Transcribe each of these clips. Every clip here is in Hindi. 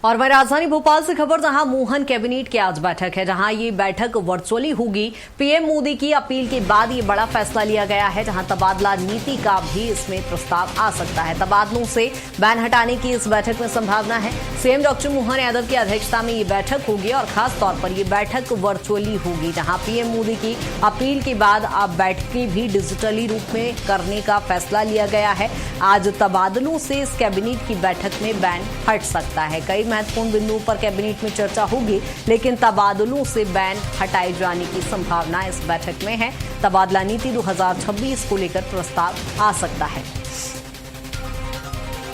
और वहीं राजधानी भोपाल से खबर, जहां मोहन कैबिनेट की आज बैठक है, जहां ये बैठक वर्चुअली होगी। पीएम मोदी की अपील के बाद ये बड़ा फैसला लिया गया है, जहां तबादला नीति का भी इसमें प्रस्ताव आ सकता है। तबादलों से बैन हटाने की इस बैठक में संभावना है। सीएम डॉक्टर मोहन यादव की अध्यक्षता में ये बैठक होगी और खास तौर पर ये बैठक वर्चुअली होगी, जहां पीएम मोदी की अपील के बाद अब बैठकें भी डिजिटली रूप में करने का फैसला लिया गया है। आज तबादलों से इस कैबिनेट की बैठक में बैन हट सकता है। कई महत्वपूर्ण बिंदुओं पर कैबिनेट में चर्चा होगी, लेकिन तबादलों से बैन हटाए जाने की संभावना इस बैठक में है। तबादला नीति 2026 को लेकर प्रस्ताव आ सकता है।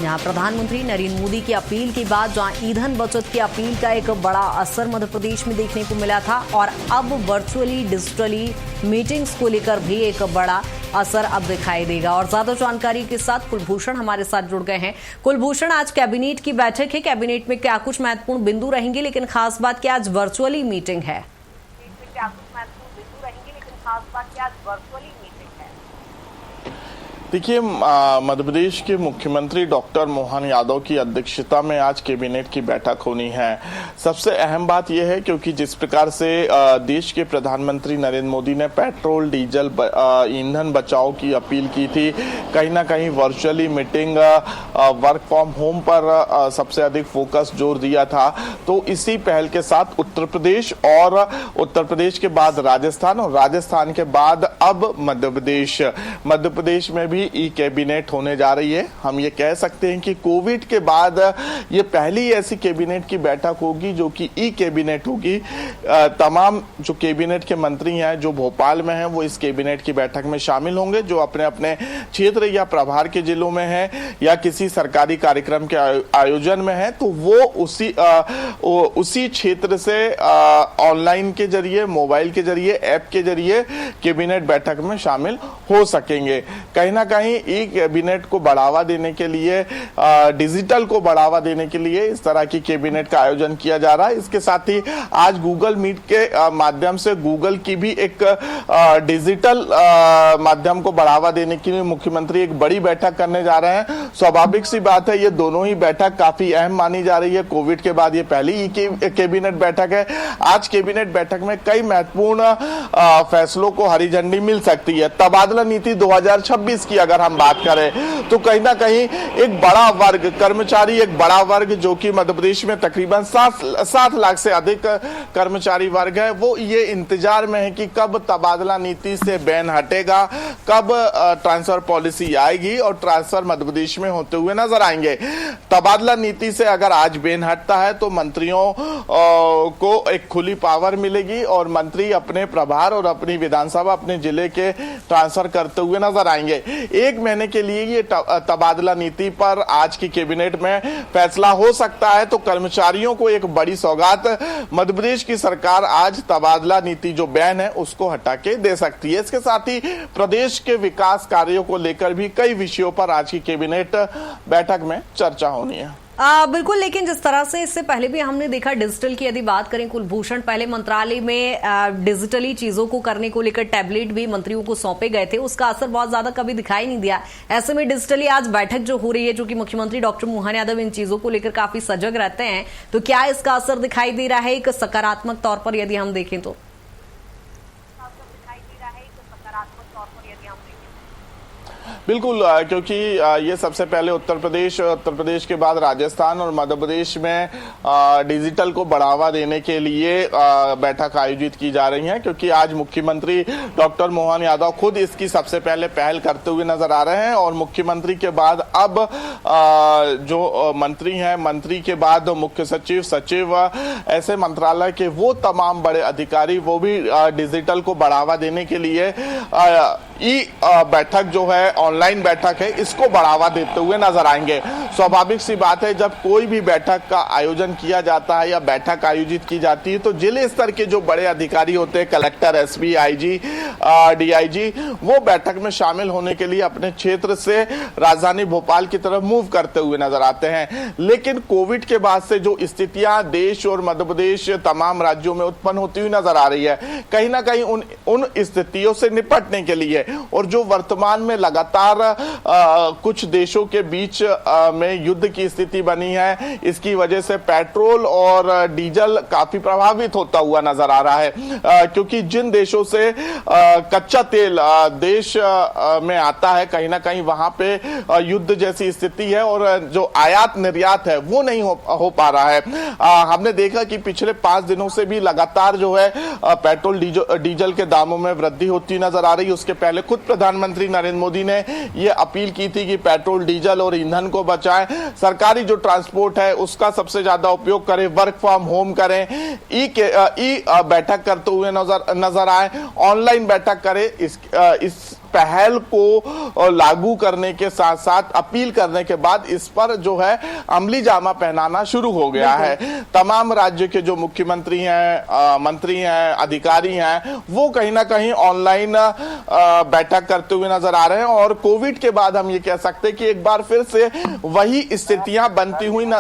यहाँ प्रधानमंत्री नरेंद्र मोदी की अपील के बाद जहां ईंधन बचत की अपील का एक बड़ा असर मध्य प्रदेश में देखने को मिला था, और अब वर्चुअली डिजिटली मीटिंग्स को लेकर भी एक बड़ा असर अब दिखाई देगा। और ज्यादा जानकारी के साथ कुलभूषण हमारे साथ जुड़ गए हैं। कुलभूषण, आज कैबिनेट की बैठक है, कैबिनेट में क्या कुछ महत्वपूर्ण बिंदु रहेंगे, लेकिन खास बात क्या आज वर्चुअली मीटिंग है? देखिए, मध्य प्रदेश के मुख्यमंत्री डॉक्टर मोहन यादव की अध्यक्षता में आज कैबिनेट की बैठक होनी है। सबसे अहम बात यह है क्योंकि जिस प्रकार से देश के प्रधानमंत्री नरेंद्र मोदी ने पेट्रोल डीजल ईंधन बचाओ की अपील की थी, कहीं ना कहीं virtually meeting work from home पर सबसे अधिक फोकस जोर दिया था। तो इसी पहल के साथ उत्तर प्रदेश और उत्तर प्रदेश के बाद राजस्थान और राजस्थान के बाद अब मध्य प्रदेश में भी ई कैबिनेट होने जा रही है। हम ये कह सकते हैं कि कोविड के बाद ये पहली ऐसी कैबिनेट की बैठक होगी जो कि ई कैबिनेट होगी। तमाम जो कैबिनेट के मंत्री हैं जो भोपाल में हैं वो इस कैबिनेट की बैठक में शामिल होंगे, जो अपने अपने क्षेत्र या प्रभार के जिलों में हैं या किसी सरकारी कार्यक्रम के आयोजन में हैं, तो वो उसी क्षेत्र से ऑनलाइन के जरिए, मोबाइल के जरिए, ऐप के जरिए कैबिनेट बैठक में शामिल हो सकेंगे। कहीं ना कहीं ई कैबिनेट को बढ़ावा देने के लिए, डिजिटल को बढ़ावा देने के लिए इस तरह की कैबिनेट का आयोजन किया जा रहा है। इसके साथ ही आज गूगल मीट के माध्यम से गूगल की भी एक डिजिटल माध्यम को बढ़ावा देने के लिए मुख्यमंत्री एक बड़ी बैठक करने जा रहे हैं। स्वाभाविक सी बात है, ये दोनों ही बैठक काफी अहम मानी जा रही है। कोविड के बाद ये पहली ई कैबिनेट बैठक है। आज कैबिनेट बैठक में कई महत्वपूर्ण फैसलों को हरी झंडी मिल सकती है। तबादला नीति 2026 की अगर हम बात करें तो कहीं ना कहीं एक बड़ा वर्ग कर्मचारी, एक बड़ा वर्ग जो कि मध्य प्रदेश में तकरीबन 7 लाख से अधिक कर्मचारी वर्ग है, वो ये इंतजार में है कि कब तबादला नीति से बैन हटेगा, कब ट्रांसफर पॉलिसी आएगी और ट्रांसफर मध्य प्रदेश में होते हुए नजर आएंगे। तबादला नीति से अगर आज बैन हटता है तो मंत्रियों को एक खुली पावर मिलेगी और मंत्री अपने प्रभार और अपनी विधानसभा, अपने जिले के ट्रांसफर करते हुए नजर आएंगे। एक महीने के लिए ये तबादला नीति पर आज की कैबिनेट में फैसला हो सकता है, तो कर्मचारियों को एक बड़ी सौगात मध्य प्रदेश की सरकार आज तबादला नीति जो बैन है उसको हटा के दे सकती है। इसके साथ ही प्रदेश के विकास कार्यों को लेकर भी कई विषयों पर आज की कैबिनेट बैठक में चर्चा होनी है। बिल्कुल, लेकिन जिस तरह से इससे पहले भी हमने देखा, डिजिटल की यदि बात करें कुलभूषण, पहले मंत्रालय में डिजिटली चीजों को करने को लेकर टैबलेट भी मंत्रियों को सौंपे गए थे, उसका असर बहुत ज्यादा कभी दिखाई नहीं दिया। ऐसे में डिजिटली आज बैठक जो हो रही है, जो कि मुख्यमंत्री डॉक्टर मोहन यादव इन चीजों को लेकर काफी सजग रहते हैं, तो क्या इसका असर दिखाई दे रहा है एक सकारात्मक तौर पर यदि हम देखें तो? बिल्कुल, क्योंकि ये सबसे पहले उत्तर प्रदेश के बाद राजस्थान और मध्य प्रदेश में डिजिटल को बढ़ावा देने के लिए बैठक आयोजित की जा रही है, क्योंकि आज मुख्यमंत्री डॉक्टर मोहन यादव खुद इसकी सबसे पहले पहल करते हुए नजर आ रहे हैं। और मुख्यमंत्री के बाद अब जो मंत्री हैं, मंत्री के बाद मुख्य सचिव, ऐसे मंत्रालय के वो तमाम बड़े अधिकारी वो भी डिजिटल को बढ़ावा देने के लिए ई बैठक जो है, ऑनलाइन बैठक है, इसको बढ़ावा देते हुए नजर आएंगे। स्वाभाविक सी बात है, जब कोई भी बैठक का आयोजन किया जाता है या बैठक आयोजित की जाती है तो जिले स्तर के जो बड़े अधिकारी होते हैं, कलेक्टर, एसपी, आईजी, डीआईजी, वो बैठक में शामिल होने के लिए अपने क्षेत्र से राजधानी भोपाल की तरफ मूव करते हुए नजर आते हैं। लेकिन कोविड के बाद से जो स्थितियां देश और मध्य प्रदेश तमाम राज्यों में उत्पन्न होती हुई नजर आ रही है, कहीं ना कहीं उन स्थितियों से निपटने के लिए और जो वर्तमान में लगातार कुछ देशों के बीच में युद्ध की स्थिति बनी है, इसकी वजह से पेट्रोल और डीजल काफी प्रभावित होता हुआ नजर आ रहा है, क्योंकि जिन देशों से कच्चा तेल देश में आता है, कहीं ना कहीं वहां पे युद्ध जैसी स्थिति है और जो आयात निर्यात है वो नहीं हो पा रहा है। हमने देखा कि पिछले 5 दिनों से भी लगातार जो है पेट्रोल डीजल के दामों में वृद्धि होती नजर आ रही है। उसके पहले खुद प्रधानमंत्री नरेंद्र मोदी ने ये अपील की थी कि पेट्रोल डीजल और ईंधन को बचाएं, सरकारी जो ट्रांसपोर्ट है उसका सबसे ज्यादा उपयोग करें, वर्क फ्रॉम होम करें, ई बैठक करते हुए नजर आए, ऑनलाइन बैठक करें। इस पहल को लागू करने के साथ साथ अपील करने के बाद इस पर जो है अमली जामा पहनाना शुरू हो गया है। तमाम राज्य के जो मुख्यमंत्री हैं, मंत्री हैं, अधिकारी हैं, वो कहीं ना कहीं ऑनलाइन बैठक करते हुए नजर आ रहे हैं और कोविड के बाद हम ये कह सकते हैं कि एक बार फिर से वही स्थितियां बनती हुई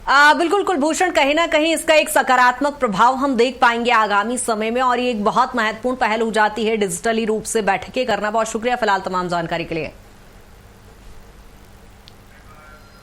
बिल्कुल कुलभूषण, कहीं ना कहीं इसका एक सकारात्मक प्रभाव हम देख पाएंगे आगामी समय में और ये एक बहुत महत्वपूर्ण पहल हो जाती है डिजिटली रूप से बैठकें करना। बहुत शुक्रिया फिलहाल तमाम जानकारी के लिए।